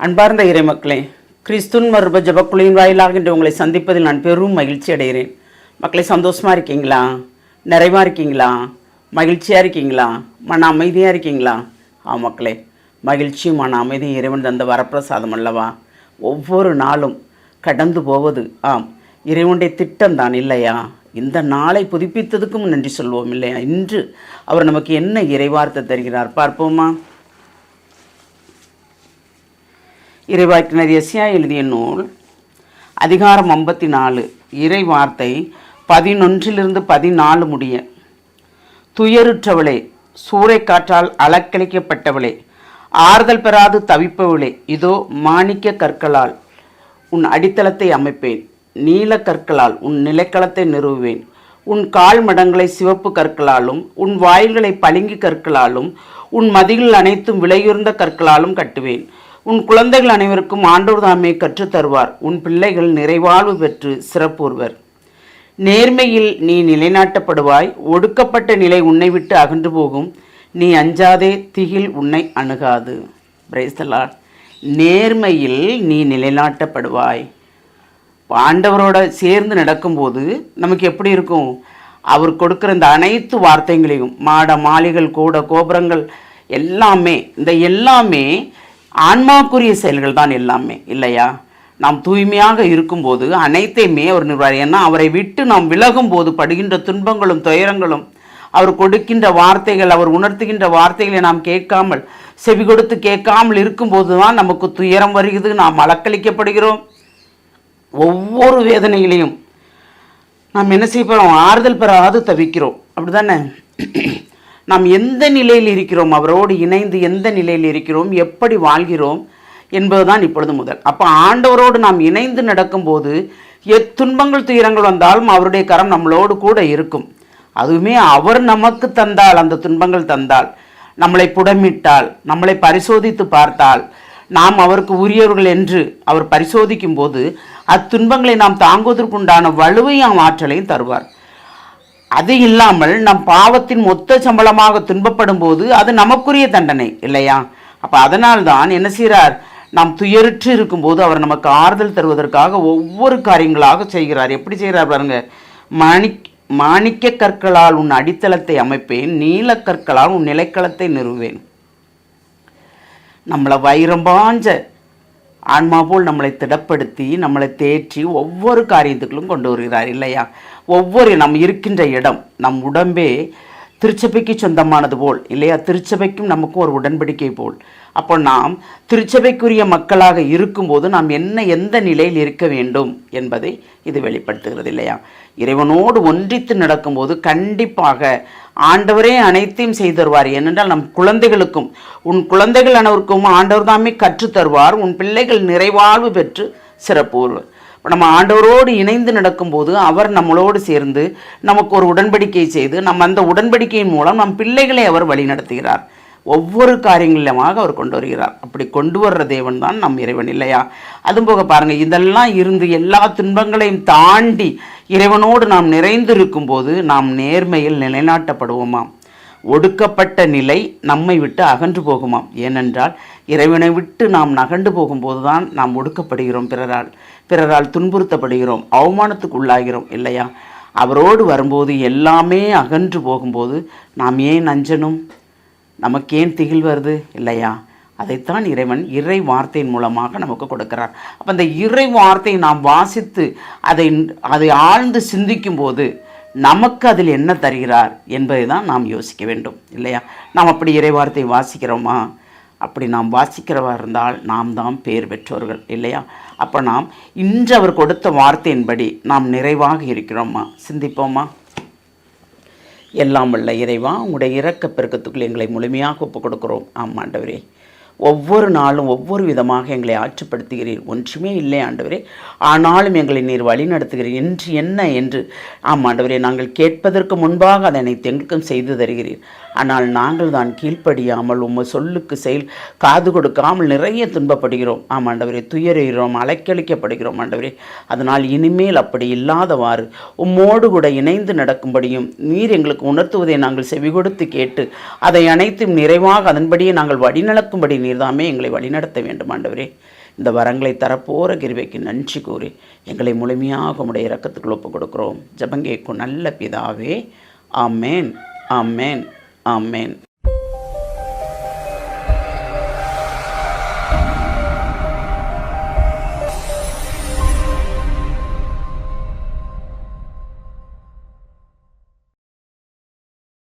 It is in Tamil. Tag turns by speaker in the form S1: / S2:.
S1: அன்பார்ந்த இறைமக்களே, கிறிஸ்துவின் மறுப ஜபக்குழியின் வாயிலாக இன்று உங்களை சந்திப்பதில் நான் பெரும் மகிழ்ச்சி அடைகிறேன். மக்களை, சந்தோஷமாக இருக்கீங்களா? நிறைவாக இருக்கீங்களா? மகிழ்ச்சியாக இருக்கீங்களா? மன அமைதியாக இருக்கீங்களா? மக்களே, மகிழ்ச்சியும் மன அமைதியும் இறைவன் தந்த வரப்பிரசாதம் அல்லவா? ஒவ்வொரு நாளும் கடந்து போவது இறைவனுடைய திட்டம் தான் இல்லையா? இந்த நாளை புதுப்பித்ததுக்கும் நன்றி சொல்வோம் இல்லையா? இன்று அவர் நமக்கு என்ன இறைவார்த்தை தருகிறார் பார்ப்போமா? இறைவாக்கினர் எஸ்யா எழுதிய நூல் அதிகாரம் 54 இறை வார்த்தை 11 14 முடிய. துயருற்றவளே, சூறைக்காற்றால் அலக்களிக்கப்பட்டவளே, ஆறுதல் பெறாது தவிப்பவளே, இதோ மாணிக்க கற்களால் உன் அடித்தளத்தை அமைப்பேன், நீல கற்களால் உன் நிலைக்களத்தை நிறுவுவேன், உன் கால் மடங்களை சிவப்பு கற்களாலும் உன் வாயில்களை பளிங்கு கற்களாலும் உன் மதில்கள் அனைத்தும் விலையுயர்ந்த கற்களாலும் கட்டுவேன். உன் குழந்தைகள் அனைவருக்கும் ஆண்டவர் தாமே கற்றுத்தருவார். உன் பிள்ளைகள் நிறைவாழ்வு பெற்று சிறப்புறுவர். நேர்மையில் நீ நிலைநாட்டப்படுவாய். ஒடுக்கப்பட்ட நிலை உன்னை விட்டு அகன்று போகும். நீ அஞ்சாதே, திகில் உன்னை அணுகாது. Praise the Lord. நேர்மையில் நீ நிலைநாட்டப்படுவாய். ஆண்டவரோட சேர்ந்து நடக்கும்போது நமக்கு எப்படி இருக்கும்? அவர் கொடுக்குற இந்த அனைத்து வார்த்தைகளையும், மாட மாளிகள் கூட கோபுரங்கள் எல்லாமே, இந்த எல்லாமே ஆன்மாக்குரிய செயல்கள் தான் எல்லாமே இல்லையா? நாம் தூய்மையாக இருக்கும்போது அனைத்தையுமே அவர் நிர்வார். ஏன்னா அவரை விட்டு நாம் விலகும் போது படுகின்ற துன்பங்களும் துயரங்களும், அவர் கொடுக்கின்ற வார்த்தைகள், அவர் உணர்த்துகின்ற வார்த்தைகளை நாம் கேட்காமல், செவி கொடுத்து கேட்காமல் இருக்கும்போது தான் நமக்கு துயரம் வருகிறது, நாம் அலக்களிக்கப்படுகிறோம். ஒவ்வொரு வேதனைகளையும் நாம் என்ன செய்யப்படுறோம்? ஆறுதல் பெறாது தவிக்கிறோம். அப்படி தானே? நாம் எந்த நிலையில் இருக்கிறோம், அவரோடு இணைந்து எந்த நிலையில் இருக்கிறோம், எப்படி வாழ்கிறோம் என்பதுதான் இப்பொழுது முதல். அப்போ ஆண்டவரோடு நாம் இணைந்து நடக்கும்போது துன்பங்கள் துயரங்கள் வந்தாலும் அவருடைய கரம் நம்மளோடு கூட இருக்கும். அதுவுமே அவர் நமக்கு தந்தால், அந்த துன்பங்கள் தந்தால், நம்மளை புடமிட்டால், நம்மளை பரிசோதித்து பார்த்தால், நாம் அவருக்கு உரியவர்கள் என்று அவர் பரிசோதிக்கும் போது அத்துன்பங்களை நாம் தாங்குவதற்குண்டான வலுவையும் ஆற்றலையும் தருவார். அது இல்லாமல் நம் பாவத்தின் மொத்த சம்பளமாக துன்பப்படும் போது அது நமக்குரிய தண்டனை இல்லையா? அப்போ அதனால்தான் என்ன செய்கிறார்? நாம் துயருற்று இருக்கும்போது அவர் நமக்கு ஆறுதல் தருவதற்காக ஒவ்வொரு காரியங்களாக செய்கிறார். எப்படி செய்கிறார் பாருங்க. மாணிக்க கற்களால் உன் அடித்தளத்தை அமைப்பேன், நீல கற்களால் உன் நிலைக்களத்தை நிறுவேன். நம்மளை வைரம்பாஞ்ச ஆன்மா போல் நம்மளை திடப்படுத்தி நம்மளை தேற்றி ஒவ்வொரு காரியத்துக்களும் கொண்டு வருகிறார் இல்லையா? ஒவ்வொரு நம் இருக்கின்ற இடம், நம் உடம்பே திருச்சபைக்கு சொந்தமானது போல் இல்லையா? திருச்சபைக்கும் நமக்கும் ஒரு உடன்படிக்கை போல். அப்போ நாம் திருச்சபைக்குரிய மக்களாக இருக்கும்போது நாம் எந்த நிலையில் இருக்க வேண்டும் என்பதை இது வெளிப்படுத்துகிறது இல்லையா? இறைவனோடு ஒன்றித்து நடக்கும்போது கண்டிப்பாக ஆண்டவரே அனைத்தையும் செய்து தருவார். ஏனென்றால் நம் குழந்தைகளுக்கும், உன் குழந்தைகள் அனைவருக்கும் ஆண்டவர் தாமே கற்றுத்தருவார். உன் பிள்ளைகள் நிறைவாழ்வு பெற்று சிறப்புறுவர். நம்ம ஆண்டவரோடு இணைந்து நடக்கும்போது அவர் நம்மளோடு சேர்ந்து நமக்கு ஒரு உடன்படிக்கை செய்து அந்த உடன்படிக்கையின் மூலம் நம் பிள்ளைகளை அவர் வழி நடத்துகிறார். ஒவ்வொரு காரியங்களிலுமாக அவர் கொண்டு வருகிறார். அப்படி கொண்டு வர்ற தேவன் தான் நம் இறைவன் இல்லையா? அதுவும் போக பாருங்கள், இதெல்லாம் இருந்து எல்லா துன்பங்களையும் தாண்டி இறைவனோடு நாம் நிறைந்து இருக்கும்போது நாம் நேர்மையில் நிலைநாட்டப்படுவோமாம். ஒடுக்கப்பட்ட நிலை நம்மை விட்டு அகன்று போகுமாம். ஏனென்றால் இறைவனை விட்டு நாம் நகண்டு போகும்போது தான் நாம் ஒடுக்கப்படுகிறோம், பிறரால் துன்புறுத்தப்படுகிறோம், அவமானத்துக்கு உள்ளாகிறோம் இல்லையா? அவரோடு வரும்போது எல்லாமே அகன்று போகும்போது நாம் ஏன் அஞ்சணும்? நமக்கேன் திகில் வருது இல்லையா? அதைத்தான் இறைவன் இறை வார்த்தையின் மூலமாக நமக்கு கொடுக்கிறார். அப்போ அந்த இறை வார்த்தையை நாம் வாசித்து அதை ஆழ்ந்து சிந்திக்கும் போது நமக்கு அதில் என்ன தருகிறார் என்பதை தான் நாம் யோசிக்க வேண்டும் இல்லையா? நாம் அப்படி இறை வார்த்தையை வாசிக்கிறோமா? அப்படி நாம் வாசிக்கிறவா இருந்தால் நாம் தான் பேர் பெற்றோர்கள் இல்லையா? அப்போ நாம் இன்று அவர் கொடுத்த வார்த்தையின்படி நாம் நிறைவாக இருக்கிறோமா? சிந்திப்போமா? எல்லாம் வல்ல இறைவா, உங்களுடைய இரக்க பெருக்கத்துக்குள் எங்களை முழுமையாக ஒப்புக் கொடுக்கிறோம். ஆண்டவரே, ஒவ்வொரு நாளும் ஒவ்வொரு விதமாக எங்களை ஆற்றுப்படுத்துகிறீர். ஒன்றுமே இல்லை ஆண்டவரே, ஆனாலும் எங்களை நீர் வழி நடத்துகிறீர். என்று என்ன என்று ஆண்டவரே நாங்கள் கேட்பதற்கு முன்பாக அதை அனைத்து எங்களுக்கும் செய்து தருகிறீர். ஆனால் நாங்கள் தான் கீழ்ப்படியாமல் உம்மை சொல்லுக்கு காது கொடுக்காமல் நிறைய துன்பப்படுகிறோம். ஆண்டவரே, துயறுகிறோம், அலைக்கழிக்கப்படுகிறோம் ஆண்டவரே. அதனால் இனிமேல் அப்படி இல்லாதவாறு உம்மோடு கூட இணைந்து நடக்கும்படியும் நீர் எங்களுக்கு உணர்த்துவதை நாங்கள் செவி கொடுத்து கேட்டு அதை அனைத்தும் நிறைவாக அதன்படியே நாங்கள் வழிநடக்கும்படி நீர்தாமே எங்களை வழிநடத்த வேண்டும் ஆண்டவரே. இந்த வரங்களை தரப்போகிற கிருபைக்கு நன்றி கூறி எங்களை முழுமையாக உம்முடைய இரக்கத்துக்குள் ஒப்புக் கொடுக்கிறோம். ஜெபம் கேட்கும் நல்ல பிதாவே. ஆமேன், ஆமேன், ஆமேன்.